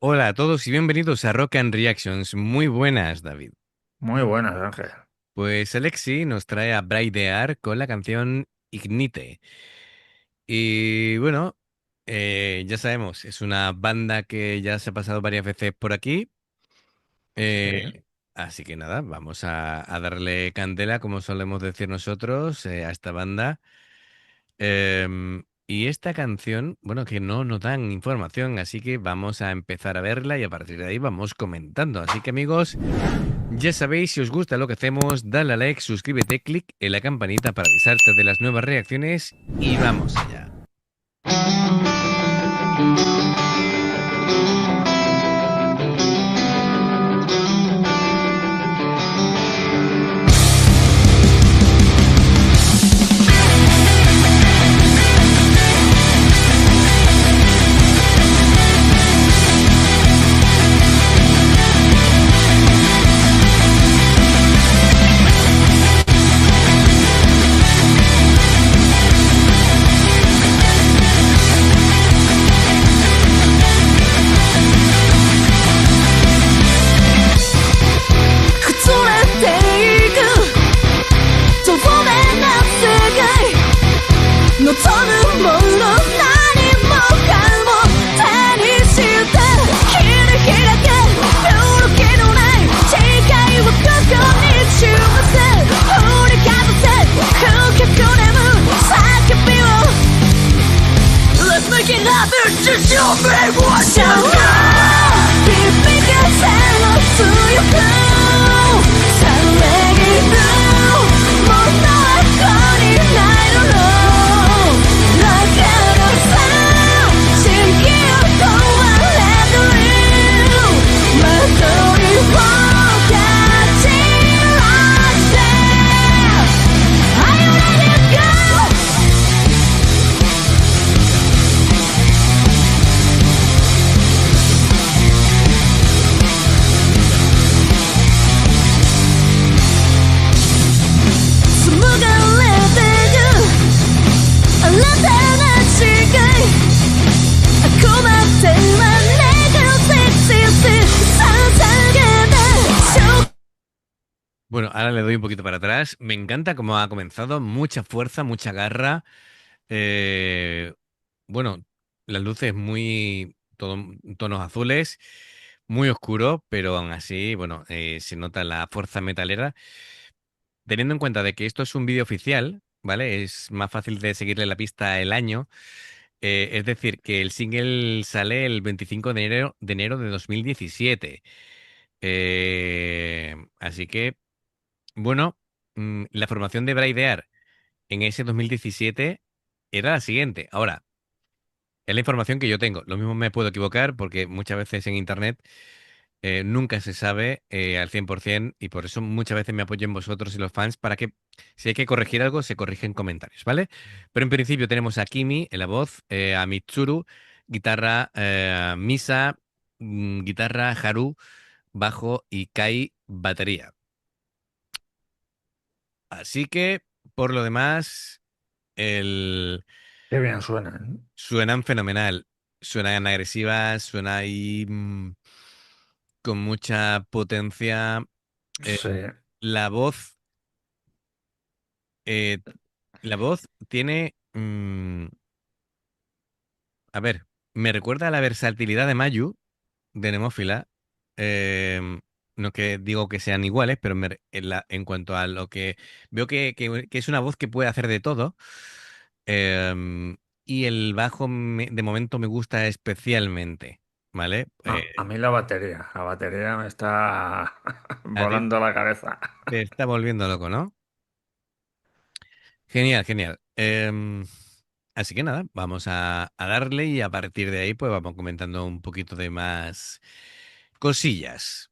Hola a todos y bienvenidos a Rock and Reactions. Muy buenas, David. Muy buenas, Ángel. Pues Alexi nos trae a Braidear con la canción Ignite. Y bueno, ya sabemos, es una banda que ya se ha pasado varias veces por aquí. Sí. Así que nada, vamos a darle candela, como solemos decir nosotros, a esta banda. Y esta canción, bueno, que no nos dan información, así que vamos a empezar a verla y a partir de ahí vamos comentando. Así que amigos, ya sabéis, si os gusta lo que hacemos, dale a like, suscríbete, clic en la campanita para avisarte de las nuevas reacciones y vamos allá. Bueno, ahora le doy un poquito para atrás. Me encanta cómo ha comenzado, mucha fuerza, mucha garra. Eh, bueno, las luces muy tonos azules, muy oscuro, pero aún así, bueno, se nota la fuerza metalera. Teniendo en cuenta de que esto es un vídeo oficial, ¿vale? Es más fácil de seguirle la pista el año. Es decir, que el single sale el 25 de enero de 2017. Así que, bueno, la formación de Braidear en ese 2017 era la siguiente. Ahora, es la información que yo tengo. Lo mismo me puedo equivocar porque muchas veces en internet nunca se sabe al 100% y por eso muchas veces me apoyo en vosotros y los fans para que si hay que corregir algo, se corrige en comentarios, ¿vale? Pero en principio tenemos a Kimi en la voz, a Mitsuru, guitarra, Misa, guitarra, Haru, bajo y Kai, batería. Así que, por lo demás, el... Qué bien suenan. suenan fenomenal. Suenan agresivas, suena ahí con mucha potencia. Eh, Sí. la voz, eh, la voz tiene, a ver, me recuerda a la versatilidad de Mayu, de Nemófila. em, no que digo que sean iguales, pero en cuanto a lo que veo que es una voz que puede hacer de todo. Y el bajo de momento me gusta especialmente, ¿vale? A mí la batería me está A ti volando la cabeza. te está volviendo loco, ¿no? Genial, genial. Así que nada, vamos a darle y a partir de ahí pues vamos comentando un poquito de más cosillas.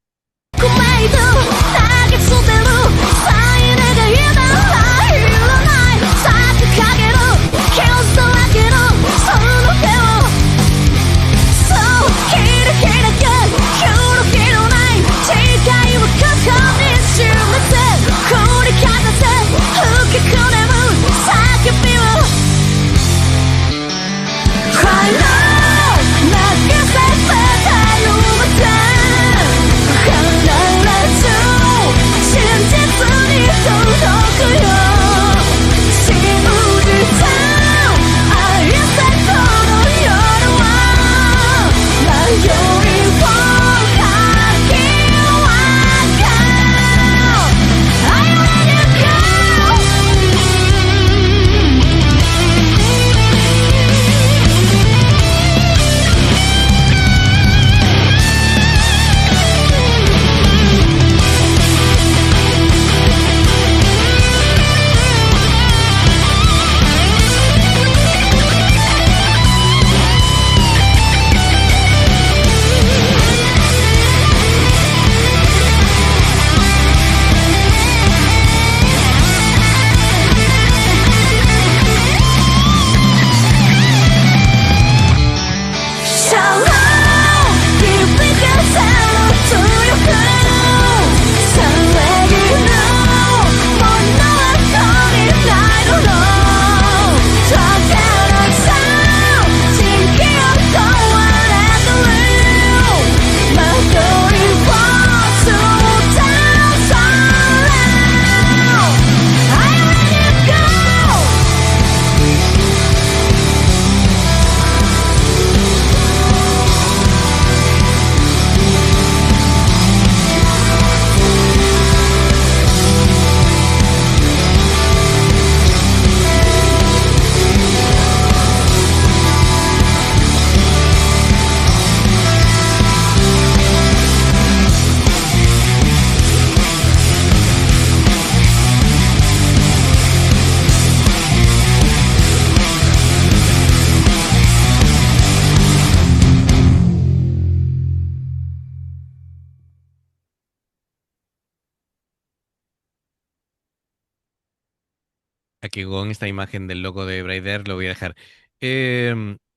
Aquí con esta imagen del logo de Braider lo voy a dejar.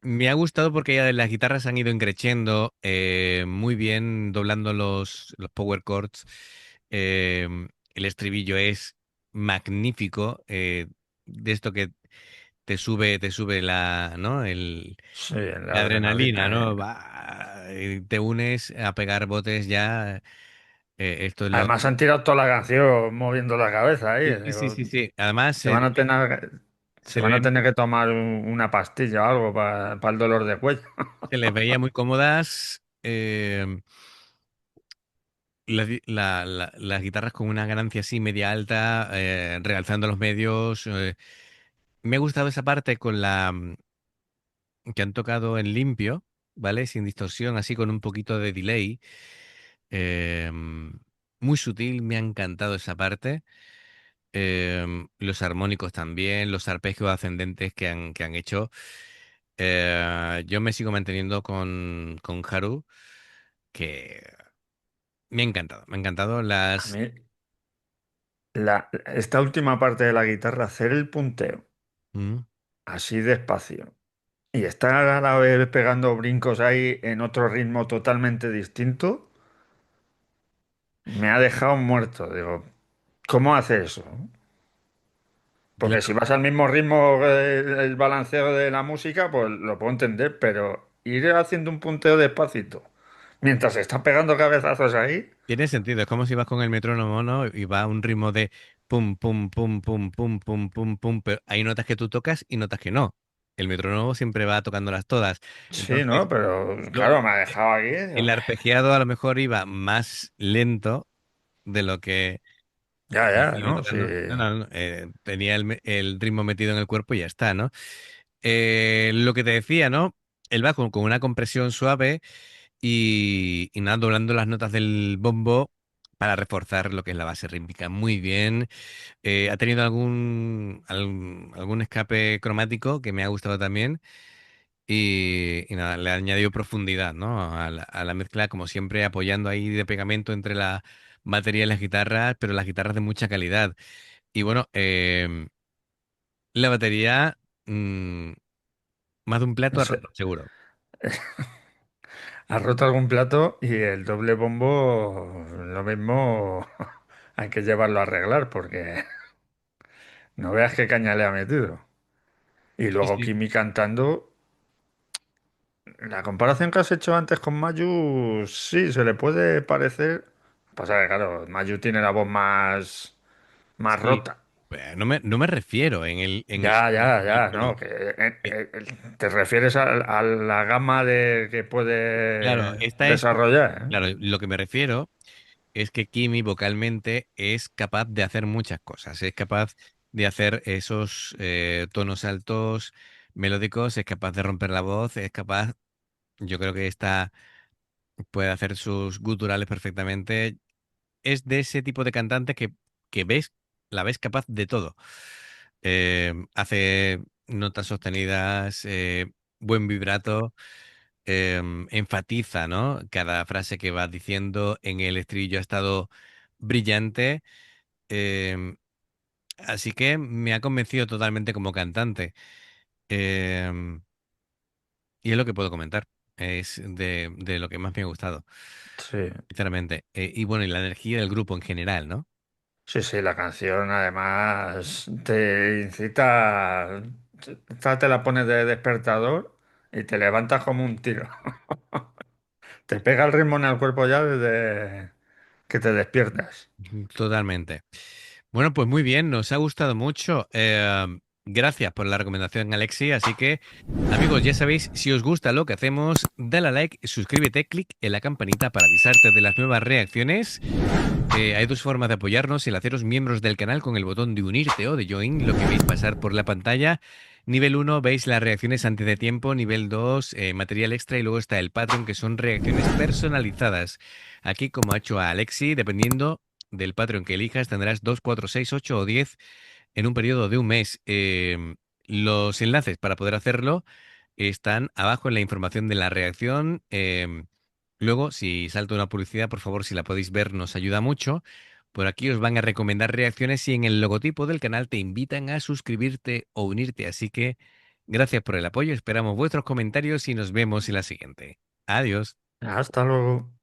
Me ha gustado porque ya las guitarras han ido increciendo muy bien, doblando los power chords. El estribillo es magnífico. De esto que te sube la, ¿no? Sí, la La adrenalina, adrenalina. ¿no? Va, y te unes a pegar botes ya. Esto es lo. Además han tirado toda la canción moviendo la cabeza ahí. Sí, sí, Digo, sí, sí. Además, se van a tener, se se le van a ve tener que tomar una pastilla o algo para el dolor de cuello. se les veía muy cómodas las guitarras con una ganancia así media alta, realzando los medios. Me ha gustado esa parte con que han tocado en limpio, ¿vale? Sin distorsión, así con un poquito de delay. eh, Muy sutil, me ha encantado esa parte. Los armónicos también, los arpegios ascendentes que han hecho. Yo me sigo manteniendo con Haru, que me ha encantado, me ha encantado A las. mí, esta última parte de la guitarra, hacer el punteo Mm. así despacio y estar a la vez pegando brincos ahí en otro ritmo totalmente distinto, me ha dejado muerto. Digo, ¿cómo hace eso? Porque si Claro, vas al mismo ritmo que el balanceo de la música, pues lo puedo entender, pero ir haciendo un punteo despacito mientras estás pegando cabezazos ahí. tiene sentido, es como si vas con el metrónomo, ¿no? Y va a un ritmo de pum, pum, pum, pum, pum, pum, pum, pum, pero hay notas que tú tocas y notas que no. El metrónomo siempre va tocándolas todas. Sí, Entonces, ¿no? Pero lo- claro, me ha dejado aquí. Digo, el arpegiado a lo mejor iba más lento de lo que ya, ya, iba ¿no? Sí. tocando. No, no, no, tenía el ritmo metido en el cuerpo y ya está, ¿no? Lo que te decía, ¿no? El bajo con una compresión suave y nada, doblando las notas del bombo para reforzar lo que es la base rítmica. Muy bien. Ha tenido algún escape cromático que me ha gustado también. Y nada, le ha añadido profundidad, ¿no? A la mezcla, como siempre, apoyando ahí de pegamento entre la batería y las guitarras, pero las guitarras de mucha calidad. Y bueno, la batería, mm, más de un plato ha Se- roto, seguro. ha roto algún plato y el doble bombo, lo mismo, hay que llevarlo a arreglar porque no veas qué caña le ha metido. Y Sí, luego sí. Kimi cantando. La comparación que has hecho antes con Mayu, sí, se le puede parecer. Pasa que, claro, Mayu tiene la voz más Sí, rota. no me refiero en el, Ya, ya, en el ya, no, tono. que Eh, te refieres a la gama de que claro, puede esta es, desarrollar, claro, lo que me refiero es que Kimi vocalmente es capaz de hacer muchas cosas. Es capaz de hacer esos tonos altos, melódicos, es capaz de romper la voz, es capaz, yo creo que esta puede hacer sus guturales perfectamente. Es de ese tipo de cantante que la ves capaz de todo. Hace notas sostenidas, buen vibrato, enfatiza, ¿no? Cada frase que va diciendo en el estribillo ha estado brillante. em, Así que me ha convencido totalmente como cantante. em, y es lo que puedo comentar. Es de lo que más me ha gustado, sí. sinceramente. Y bueno, y la energía del grupo en general, ¿no? Sí, sí, la canción además te incita, esta te la pones de despertador y te levantas como un tiro. Te pega el ritmo en el cuerpo ya desde que te despiertas. Totalmente. Bueno, pues muy bien, nos ha gustado mucho. Gracias por la recomendación, Alexi. Así que, amigos, ya sabéis, si os gusta lo que hacemos, dale a like, suscríbete, clic en la campanita para avisarte de las nuevas reacciones. Hay dos formas de apoyarnos: el haceros miembros del canal con el botón de unirte o de join, lo que veis pasar por la pantalla. Nivel uno veis las reacciones antes de tiempo. Nivel 2 material extra. Y luego está el Patreon, que son reacciones personalizadas. Aquí, como ha hecho a Alexi, dependiendo del Patreon que elijas, tendrás 2, 4, 6, 8 o 10 en un periodo de un mes. Los enlaces para poder hacerlo están abajo en la información de la reacción. Luego, si salta una publicidad, por favor, si la podéis ver, nos ayuda mucho. Por aquí os van a recomendar reacciones y en el logotipo del canal te invitan a suscribirte o unirte. Así que gracias por el apoyo, esperamos vuestros comentarios y nos vemos en la siguiente. Adiós. Hasta luego.